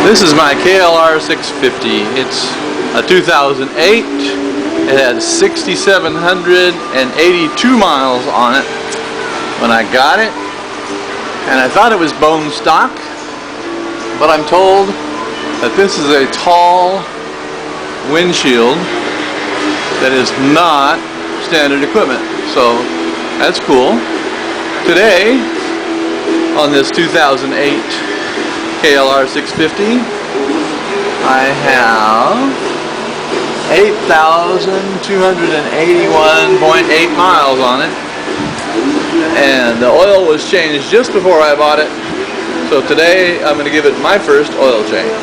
This is my KLR650. It's a 2008. It had 6,782 miles on it when I got it, and I thought it was bone stock, but I'm told that this is a tall windshield that is not standard equipment, so that's cool. Today, on this 2008 KLR650, I have 8,281.8 miles on it, and the oil was changed just before I bought it, so today I'm going to give it my first oil change.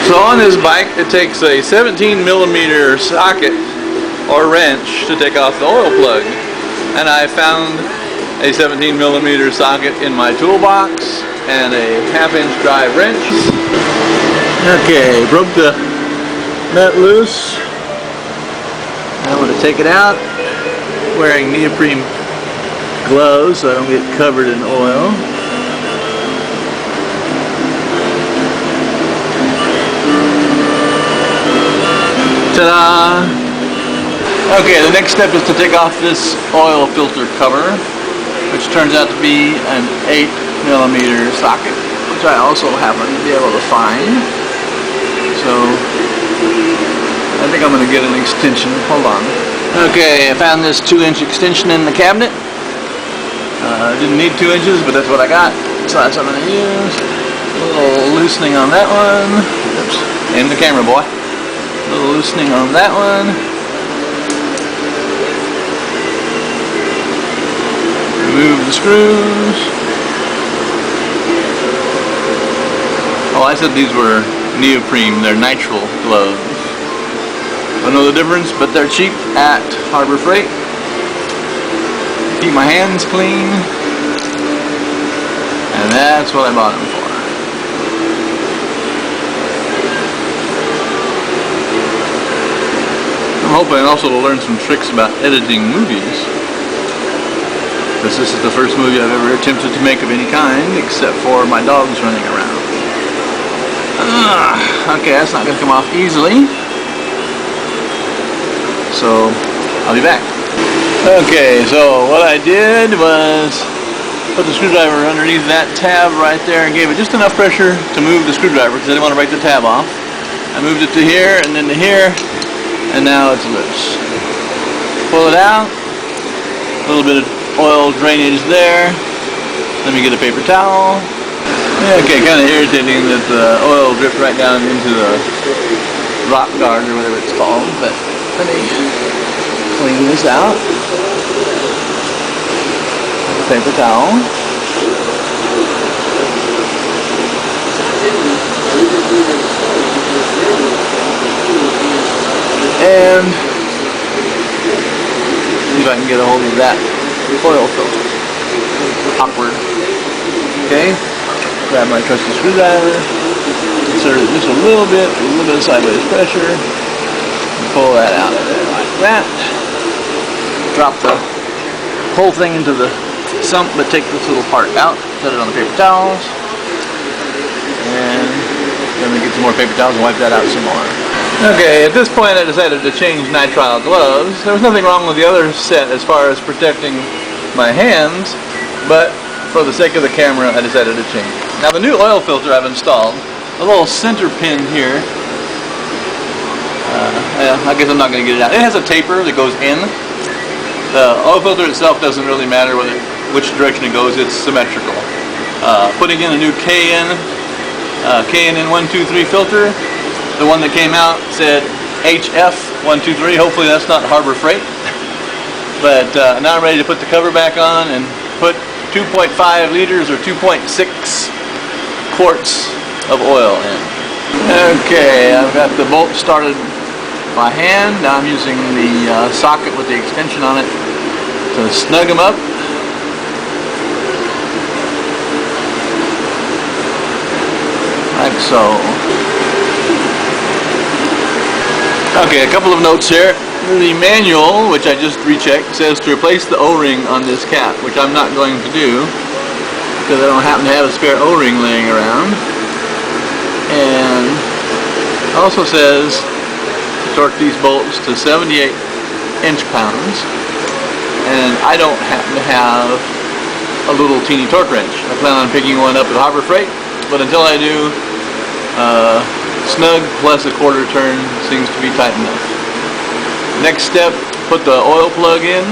So on this bike, it takes a 17mm socket or wrench to take off the oil plug, and I found a 17mm socket in my toolbox and a 1/2" drive wrench. Okay, broke the nut loose. I'm going to take it out, wearing neoprene gloves so I don't get covered in oil. Ta-da! Okay, the next step is to take off this oil filter cover, which turns out to be an 8mm socket, which I also happen to be able to find. So I think I'm going to get an extension. Hold on. Okay, I found this 2-inch extension in the cabinet. Didn't need 2 inches, but that's what I got, so that's what I'm going to use. A little loosening on that one. Oops. Aim the camera, boy. A little loosening on that one. Remove the screws. Oh, I said these were neoprene. They're nitrile gloves. I don't know the difference, but they're cheap at Harbor Freight. Keep my hands clean, and that's what I bought them for. I'm hoping also to learn some tricks about editing movies, because this is the first movie I've ever attempted to make of any kind, except for my dogs running around. Okay, that's not going to come off easily, so I'll be back. Okay, so what I did was put the screwdriver underneath that tab right there and gave it just enough pressure to move the screwdriver because I didn't want to break the tab off. I moved it to here and then to here, and now it's loose. Pull it out. A little bit of oil drainage there. Let me get a paper towel. Okay, kind of irritating that the oil dripped right down into the rock guard or whatever it's called, but let me clean this out. Paper towel. And see if I can get a hold of that oil filter. Awkward. Okay. Grab my trusty screwdriver. Insert it just a little bit of sideways pressure. And pull that out of there like that. Drop the whole thing into the sump, but take this little part out. Set it on the paper towels. And then we get some more paper towels and wipe that out some more. Okay, at this point I decided to change nitrile gloves. There was nothing wrong with the other set as far as protecting my hands, but for the sake of the camera I decided to change. Now the new oil filter I've installed, a little center pin here. I guess I'm not going to get it out. It has a taper that goes in. The oil filter itself doesn't really matter which direction it goes, it's symmetrical. Putting in a new KN123 filter, the one that came out said HF123, hopefully that's not Harbor Freight. But now I'm ready to put the cover back on and put 2.5 liters or 2.6 quarts of oil in. Okay, I've got the bolt started by hand. Now I'm using the socket with the extension on it to snug them up. Like so. Okay, a couple of notes here. The manual, which I just rechecked, says to replace the O-ring on this cap, which I'm not going to do because I don't happen to have a spare O-ring laying around. also says to torque these bolts to 78 inch-pounds, and I don't happen to have a little teeny torque wrench. I plan on picking one up at Harbor Freight, but until I do, snug plus a quarter turn seems to be tight enough. Next step, put the oil plug in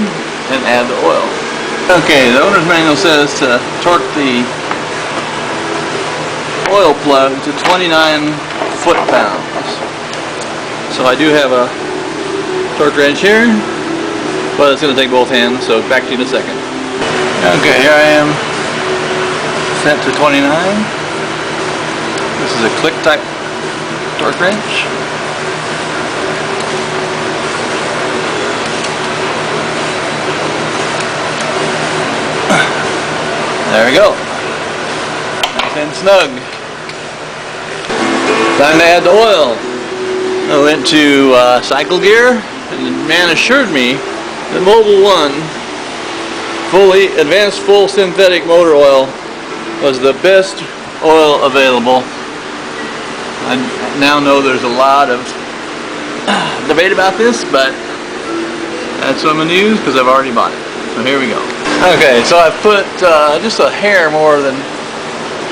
and add the oil. Okay, the owner's manual says to torque the oil plug to 29 foot-pounds. So I do have a torque wrench here, but it's going to take both hands, so back to you in a second. Okay, here I am, set to 29. This is a click type torque wrench. There we go. Nice and snug. Time to add the oil. I went to Cycle Gear, and the man assured me that Mobil 1 fully advanced full synthetic motor oil was the best oil available. I now know there's a lot of debate about this, but that's what I'm going to use because I've already bought it. So here we go. Okay, so I've put just a hair more than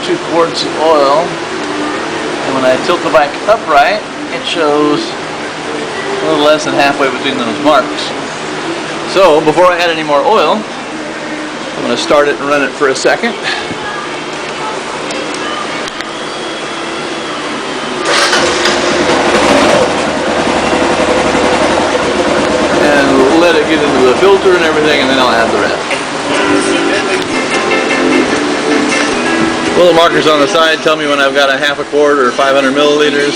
2 quarts of oil, and when I tilt the bike upright, it shows a little less than halfway between those marks. So before I add any more oil, I'm going to start it and run it for a second. And let it get into the filter and everything, and then I'll add the rest. Little markers on the side tell me when I've got a half a quart or 500 milliliters.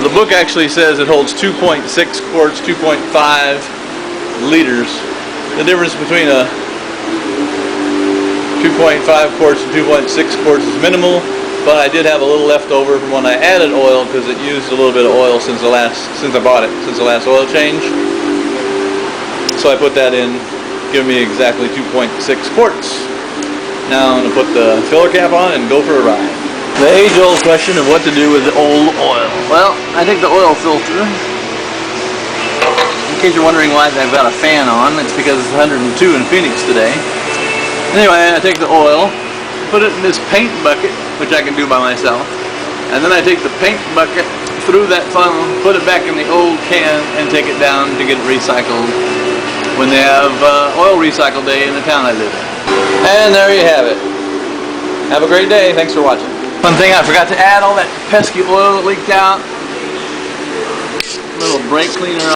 The book actually says it holds 2.6 quarts, 2.5 liters. The difference between a 2.5 quarts and 2.6 quarts is minimal, but I did have a little left over from when I added oil because it used a little bit of oil since I bought it, since the last oil change. So I put that in, giving me exactly 2.6 quarts. Now I'm going to put the filler cap on and go for a ride. The age-old question of what to do with the old oil. Well, I take the oil filter. In case you're wondering why I've got a fan on, it's because it's 102 in Phoenix today. Anyway, I take the oil, put it in this paint bucket, which I can do by myself, and then I take the paint bucket through that funnel, put it back in the old can, and take it down to get it recycled when they have oil recycle day in the town I live in. And there you have it. Have a great day. Thanks for watching. One thing I forgot to add, all that pesky oil that leaked out. A little brake cleaner